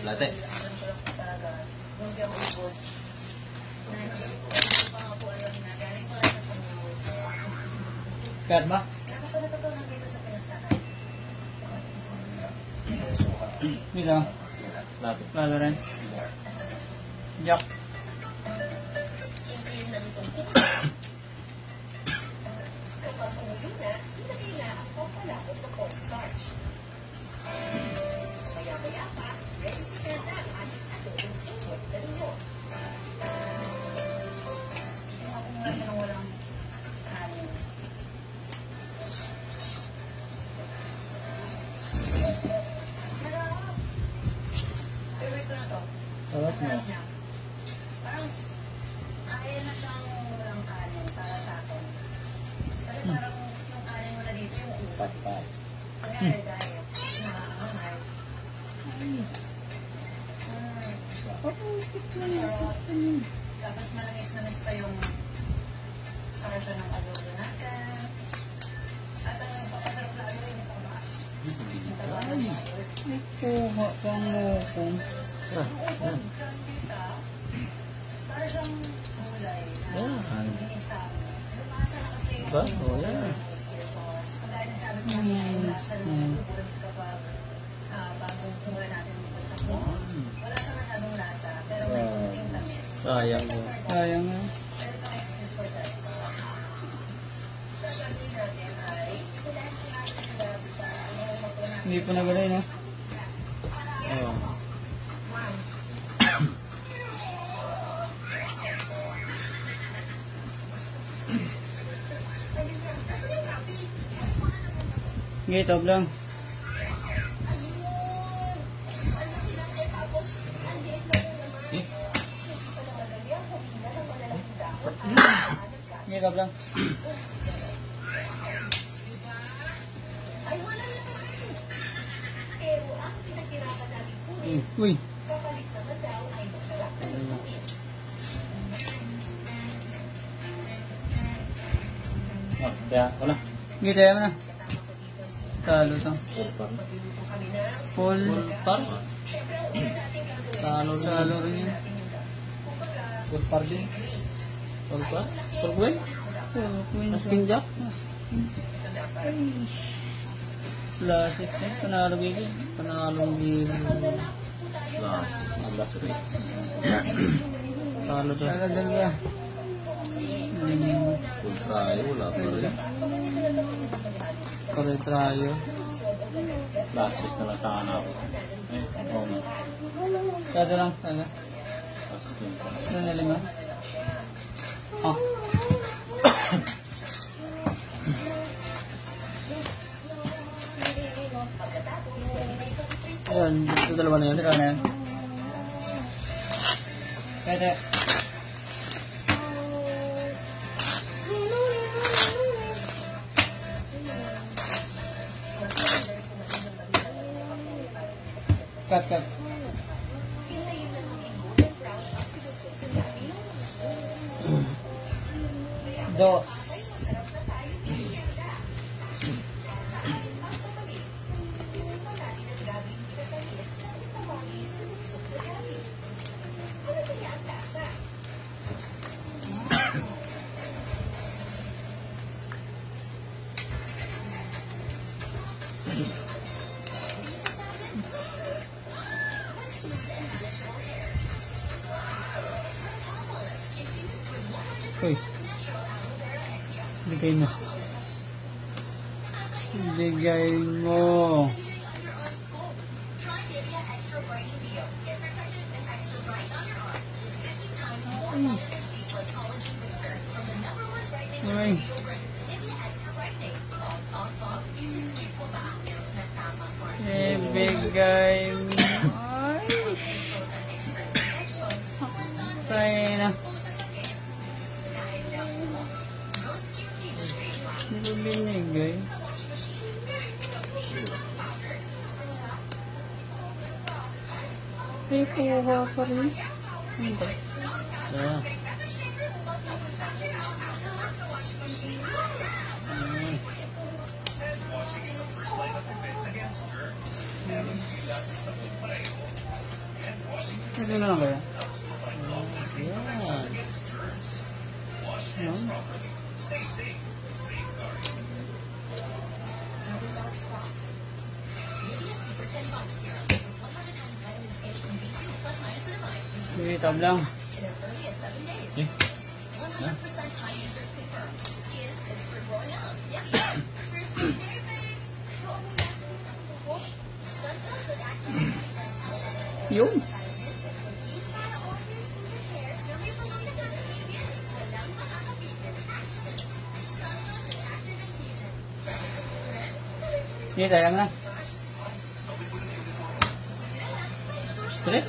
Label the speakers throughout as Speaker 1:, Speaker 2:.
Speaker 1: Latte.
Speaker 2: Kat ba? Dito.
Speaker 1: Latte.
Speaker 2: Lalo rin. Jack.
Speaker 3: Kapag umuyo na, ilagay na ang pampalapot na cornstarch. Maya-maya pa, ready to serve na ang ating adobong ingot na ninyo.
Speaker 4: Ako muna siya nang walang kanin. Masarap. Favorite ko na to.
Speaker 2: Sarap mo.
Speaker 4: Masarap niya. Parang, kaya na siyang walang kanin para sa akin. Kasi parang yung kanin mo na dito yung upat.
Speaker 2: Pat-pat.
Speaker 4: Kaya diet. Nakakakamay. Tapos manamis-namis pa yung sarasa ng adobo natin. At ang papasarap lalo rin yung tabaas. Yung tabaas ng adobo.
Speaker 2: May kuha kang mukong.
Speaker 4: Yung kita, para siyang gulay na ginisang. Lumasa na kasi yung
Speaker 1: Ba? Oh, yeah.
Speaker 4: oyster sauce. Kagaya na sabi ko niya, yung lasa ng adobo kapag bagong kumuha natin dito sa food. Wala siyang masyadong lasa, pero may konting tamis.
Speaker 1: Sayang mo.
Speaker 2: Sayang nga.
Speaker 4: Pero itong excuse for that. Sasabihin natin ay,
Speaker 2: Hindi pa nagalay, no?
Speaker 1: Oh.
Speaker 2: Sige, top lang. Sige, top lang.
Speaker 3: Ay, wala naman. Pero ang pinaghirapan namin kunin,
Speaker 2: Uy.
Speaker 3: kapalit naman daw ay masarap na lutuin.
Speaker 1: Oh, kaya, wala.
Speaker 2: Sige, tayo mo na. Talo to. Full.
Speaker 1: Par? Talo
Speaker 2: Talo rin yun.
Speaker 1: Full par din. Full par? Full gwen?
Speaker 2: Queen.
Speaker 1: Asking jack?
Speaker 2: Lasis eh. Panalo gigil.
Speaker 1: Panalong game. Last week. Talo to.
Speaker 2: Talo dalawa.
Speaker 1: Full try, wala pa rin.
Speaker 2: Kore-trayo.
Speaker 1: Last week na lang sana ako. Oo nga.
Speaker 2: Talo lang. Talo.
Speaker 1: Asking pa.
Speaker 2: Ano na lima? Oh. Ayan, ito dalawa na yun. Ikaw na yan. Pwede. Cut, cut.
Speaker 3: Hintayin na maging golden brown ang sinusok na namin.
Speaker 2: Dos.
Speaker 3: Masarap na tayo piniganda. Sa ating pagpapalik, pinuhin pa natin ang gabing pinatamis na tawagin sinusok na gabi. Ano kaya ang lasa?
Speaker 2: Uy. Bigay mo. Bigay mo. Uy. Bigay mo. Ay. Try na. Hindi ko binigay. Ay, kuha pa rin. Hindi.
Speaker 1: Yeah.
Speaker 2: Ito na lang kaya?
Speaker 1: Yan.
Speaker 2: Ano? Sige, tab lang.
Speaker 1: Eh? Ha?
Speaker 2: Yung. Sige, tayo lang na.
Speaker 1: Straight?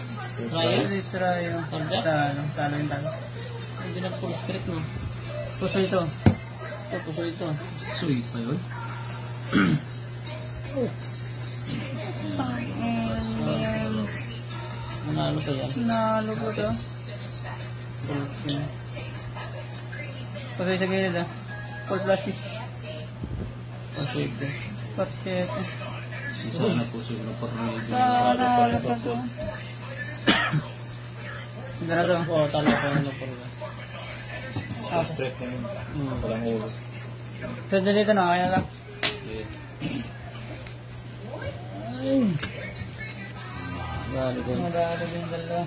Speaker 1: Raya?
Speaker 2: Try yung talo yung talo.
Speaker 1: Hindi na full straight no?
Speaker 2: Puso ito.
Speaker 1: Ito, puso ito. Suy pa yun? Manalo pa yan.
Speaker 2: Nalo ko to.
Speaker 1: Full spin.
Speaker 2: Puso sa gilid ah. Full flashes.
Speaker 1: Puso ito.
Speaker 2: Parsete.
Speaker 1: Isa na puso ito.
Speaker 2: Nalo pa to. Ganda na to.
Speaker 1: Oo, talo ko na po rin.
Speaker 2: Ah,
Speaker 5: Straight na yun. Walang ulo.
Speaker 2: so dito na, kaya lang.
Speaker 1: Dali ko.
Speaker 2: Madalo din dalawa.